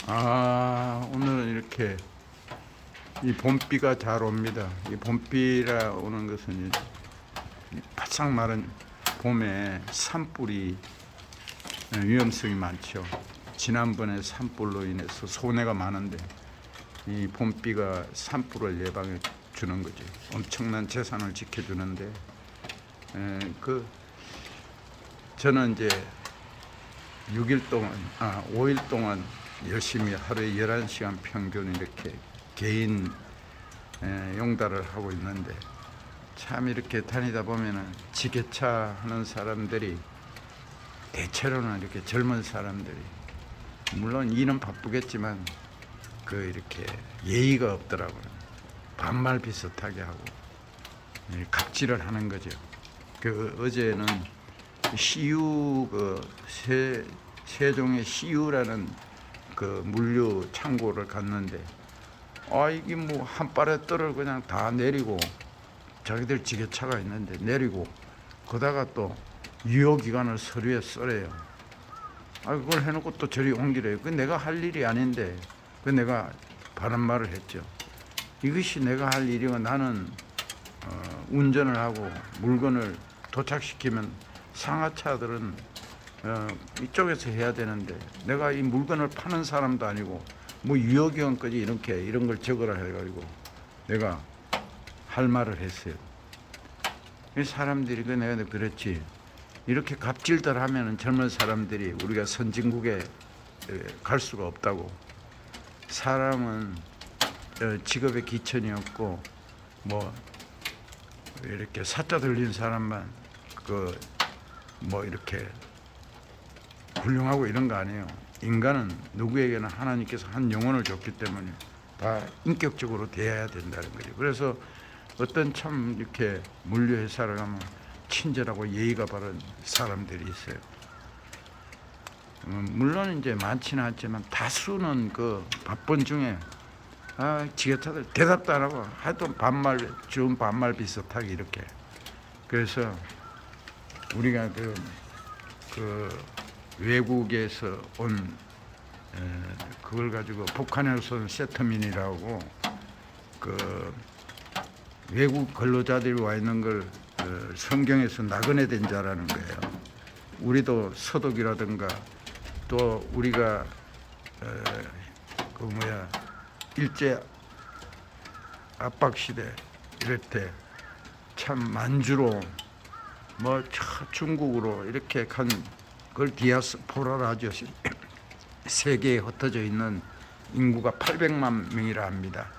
오늘은 이렇게 이 봄비가 잘 옵니다. 이 봄비라 오는 것은 이 바싹 마른 봄에 산불이 위험성이 많죠. 지난번에 산불로 인해서 손해가 많은데 이 봄비가 산불을 예방해 주는 거죠. 엄청난 재산을 지켜주는데 저는 이제 6일 동안 5일 동안 열심히 하루에 11시간 평균 이렇게 개인 용달을 하고 있는데, 참 이렇게 다니다 보면은 지게차 하는 사람들이 대체로는 이렇게 젊은 사람들이, 물론 일은 바쁘겠지만 이렇게 예의가 없더라고요. 반말 비슷하게 하고 갑질을 하는 거죠. 어제는 CU 세종의 CU라는 물류 창고를 갔는데, 이게 뭐 한 발에 떨을 그냥 다 내리고, 자기들 지게차가 있는데 내리고, 거다가 또 유효기간을 서류에 써래요. 그걸 해놓고 또 저리 옮기래요. 내가 할 일이 아닌데, 내가 바른 말을 했죠. 이것이 내가 할 일이고, 나는 운전을 하고 물건을 도착시키면 상하차들은 이쪽에서 해야 되는데, 내가 이 물건을 파는 사람도 아니고 뭐 유효기간까지 이런 걸 적으라 해가지고 내가 할 말을 했어요. 이 사람들이 내가 그랬지, 이렇게 갑질들 하면은 젊은 사람들이 우리가 선진국에 갈 수가 없다고. 사람은 직업의 기천이었고, 뭐 이렇게 사자 들린 사람만 이렇게 훌륭하고 이런 거 아니에요. 인간은 누구에게나 하나님께서 한 영혼을 줬기 때문에 다 인격적으로 대해야 된다는 거죠. 그래서 어떤 참 이렇게 물류회사를 가면 친절하고 예의가 바른 사람들이 있어요. 물론 이제 많지는 않지만 다수는 바쁜 중에 지게차들 대답도 안 하고 하여튼 좋은 반말 비슷하게 이렇게. 그래서 우리가 외국에서 온 그걸 가지고 북한에서 온 세터민이라고 외국 근로자들이 와 있는 걸 성경에서 나그네 된 자라는 거예요. 우리도 서독이라든가 또 우리가 일제 압박 시대 이럴 때 참 만주로 중국으로 이렇게 간 그걸 디아스포라라 하죠. 세계에 흩어져 있는 인구가 800만 명이라 합니다.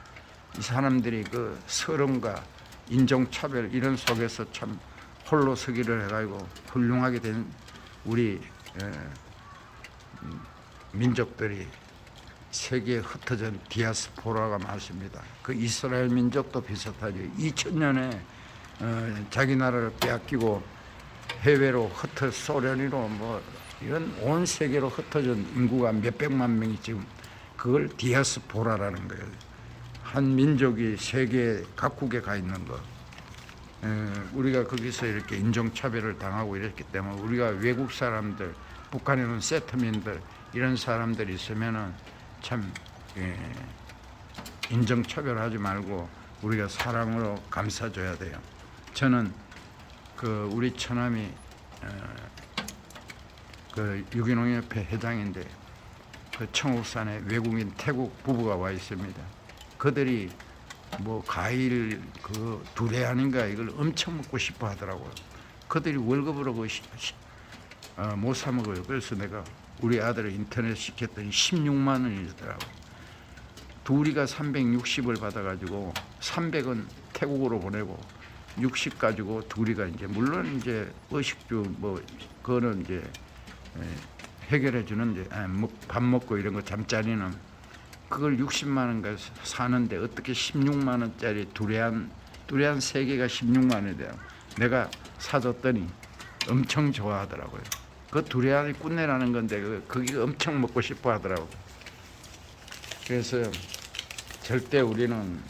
이 사람들이 서름과 인종차별 이런 속에서 참 홀로 서기를 해가지고 훌륭하게 된 우리 민족들이 세계에 흩어진 디아스포라가 많습니다. 이스라엘 민족도 비슷하죠. 2000년에 자기 나라를 빼앗기고 해외로 소련으로 이런 온 세계로 흩어진 인구가 몇백만 명이 지금, 그걸 디아스포라라는 거예요. 한 민족이 세계 각국에 가 있는 거. 우리가 거기서 이렇게 인종차별을 당하고 이랬기 때문에 우리가 외국 사람들, 북한에 있는 세트민들 이런 사람들이 있으면은 참 인종차별하지 말고 우리가 사랑으로 감싸줘야 돼요. 저는 우리 처남이 유기농협회 회장인데, 청옥산에 외국인 태국 부부가 와 있습니다. 그들이 과일 두레안인가 이걸 엄청 먹고 싶어 하더라고요. 그들이 월급으로 못 사 먹어요. 그래서 내가 우리 아들을 인터넷 시켰더니 16만 원이더라고요. 둘이가 360을 받아가지고 300은 태국으로 보내고 60 가지고 둘이가 이제, 물론 이제 의식주 그거는 이제 해결해 주는데, 밥 먹고 이런 거 잠자리는 그걸 60만 원가 사는데 어떻게 16만 원짜리 두레안 3개가 16만 원이 돼요. 내가 사줬더니 엄청 좋아하더라고요. 두레안이 꾼내라는 건데 거기가 엄청 먹고 싶어 하더라고요. 그래서 절대 우리는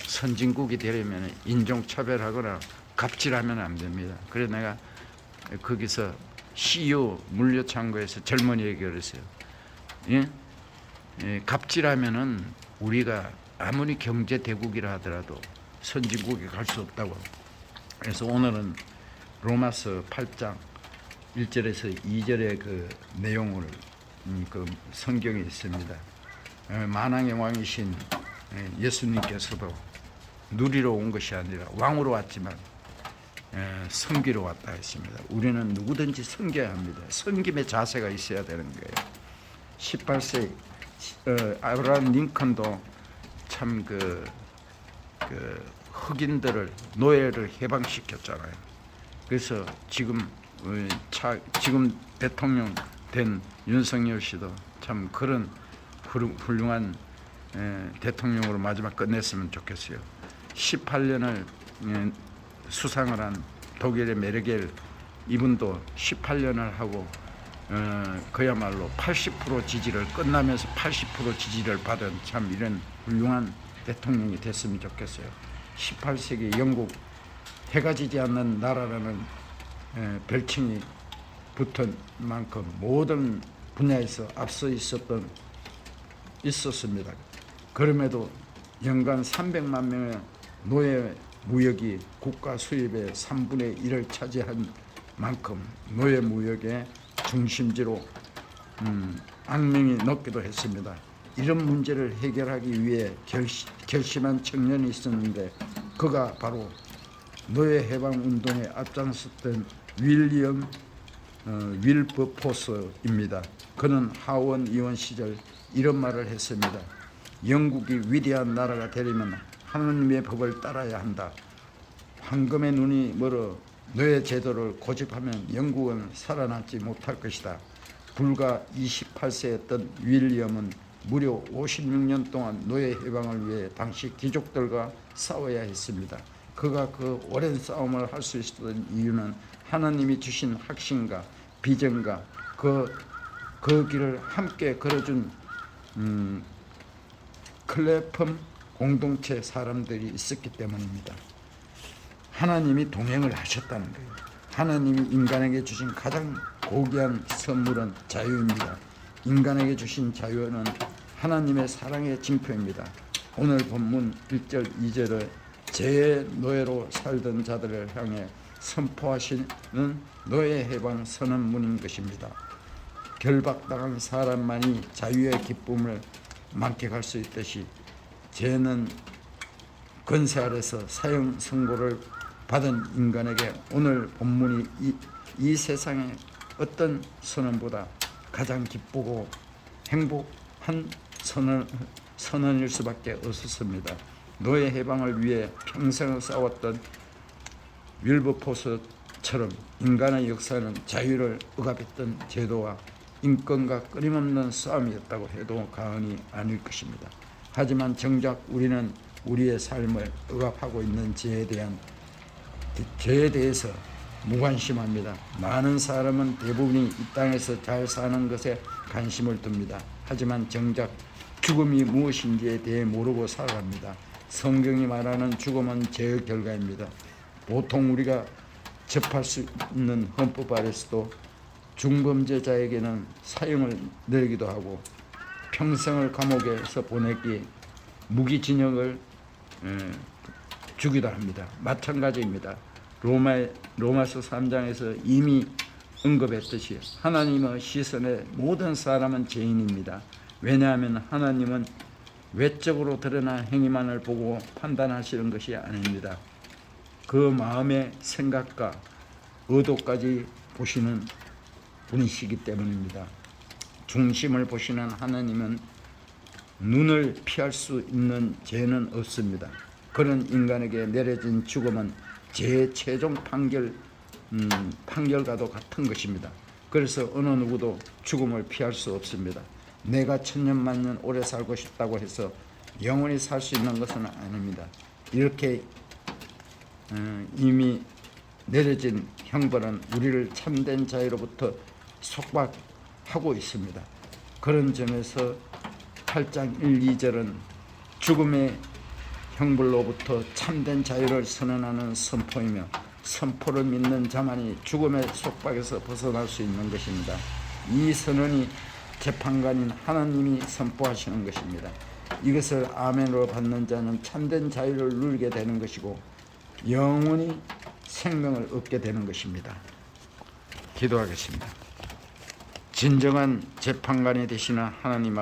선진국이 되려면 인종차별하거나 갑질하면 안 됩니다. 그래서 내가 거기서 CU 물류창고에서 젊은이에게 그랬어요. 예? 갑질하면은 우리가 아무리 경제 대국이라 하더라도 선진국에 갈 수 없다고. 그래서 오늘은 로마서 8장 1절에서 2절의 그 내용을 그 성경에 있습니다. 만왕의 왕이신 예수님께서도 누리러 온 것이 아니라 왕으로 왔지만 섬기러 왔다 했습니다. 우리는 누구든지 섬겨야 합니다. 섬김의 자세가 있어야 되는 거예요. 18세 아브라함 링컨도 참 그 흑인들을 노예를 해방시켰잖아요. 그래서 지금 대통령 된 윤석열 씨도 참 그런 훌륭한 대통령으로 마지막 끝냈으면 좋겠어요. 18년을 수상을 한 독일의 메르겔 이분도 18년을 하고 그야말로 80% 지지를 끝나면서 80% 지지를 받은 참 이런 훌륭한 대통령이 됐으면 좋겠어요. 18세기 영국 해가 지지 않는 나라라는 별칭이 붙은 만큼 모든 분야에서 앞서 있었습니다. 그럼에도 연간 300만 명의 노예 무역이 국가 수입의 3분의 1을 차지한 만큼 노예 무역의 중심지로 악명이 높기도 했습니다. 이런 문제를 해결하기 위해 결심한 청년이 있었는데 그가 바로 노예 해방 운동에 앞장섰던 윌리엄 윌버포스입니다. 그는 하원 의원 시절 이런 말을 했습니다. 영국이 위대한 나라가 되려면 하느님의 법을 따라야 한다. 황금의 눈이 멀어 노예 제도를 고집하면 영국은 살아남지 못할 것이다. 불과 28세였던 윌리엄은 무려 56년 동안 노예 해방을 위해 당시 귀족들과 싸워야 했습니다. 그가 그 오랜 싸움을 할 수 있었던 이유는 하나님이 주신 확신과 비전과 그 길을 함께 걸어준 클래펌 공동체 사람들이 있었기 때문입니다. 하나님이 동행을 하셨다는 거예요. 하나님이 인간에게 주신 가장 고귀한 선물은 자유입니다. 인간에게 주신 자유는 하나님의 사랑의 징표입니다. 오늘 본문 1절 2절을 죄의 노예로 살던 자들을 향해 선포하시는 노예 해방 선언문인 것입니다. 결박당한 사람만이 자유의 기쁨을 만끽할 수 있듯이 죄는 권세 아래서 사형 선고를 받은 인간에게 오늘 본문이 이 세상의 어떤 선언보다 가장 기쁘고 행복한 선언일 수밖에 없었습니다. 노예 해방을 위해 평생을 싸웠던 윌버포스처럼 인간의 역사는 자유를 억압했던 제도와 인권과 끊임없는 싸움이었다고 해도 과언이 아닐 것입니다. 하지만 정작 우리는 우리의 삶을 억압하고 있는 죄에 대해서 무관심합니다. 많은 사람은 대부분이 이 땅에서 잘 사는 것에 관심을 둡니다. 하지만 정작 죽음이 무엇인지에 대해 모르고 살아갑니다. 성경이 말하는 죽음은 죄의 결과입니다. 보통 우리가 접할 수 있는 헌법 아래서도 중범죄자에게는 사형을 내리기도 하고 평생을 감옥에서 보내기, 무기징역을 주기도 합니다. 마찬가지입니다. 로마서 3장에서 이미 언급했듯이 하나님의 시선에 모든 사람은 죄인입니다. 왜냐하면 하나님은 외적으로 드러난 행위만을 보고 판단하시는 것이 아닙니다. 그 마음의 생각과 의도까지 보시는 분이시기 때문입니다. 중심을 보시는 하나님은 눈을 피할 수 있는 죄는 없습니다. 그런 인간에게 내려진 죽음은 죄의 최종 판결과도 같은 것입니다. 그래서 어느 누구도 죽음을 피할 수 없습니다. 내가 천년만년 오래 살고 싶다고 해서 영원히 살 수 있는 것은 아닙니다. 이렇게 이미 내려진 형벌은 우리를 참된 자유로부터 속박하고 있습니다. 그런 점에서 8장 1, 2절은 죽음의 형벌로부터 참된 자유를 선언하는 선포이며 선포를 믿는 자만이 죽음의 속박에서 벗어날 수 있는 것입니다. 이 선언이 재판관인 하나님이 선포하시는 것입니다. 이것을 아멘으로 받는 자는 참된 자유를 누리게 되는 것이고 영원히 생명을 얻게 되는 것입니다. 기도하겠습니다. 진정한 재판관이 되시는 하나님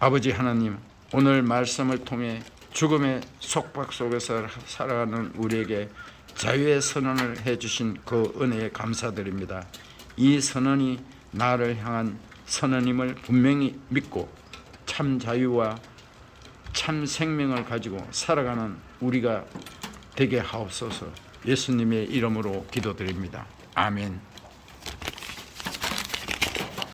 아버지 하나님, 오늘 말씀을 통해 죽음의 속박 속에서 살아가는 우리에게 자유의 선언을 해주신 그 은혜에 감사드립니다. 이 선언이 나를 향한 선언임을 분명히 믿고 참 자유와 참 생명을 가지고 살아가는 우리가 되게 하옵소서. 예수님의 이름으로 기도드립니다. 아멘.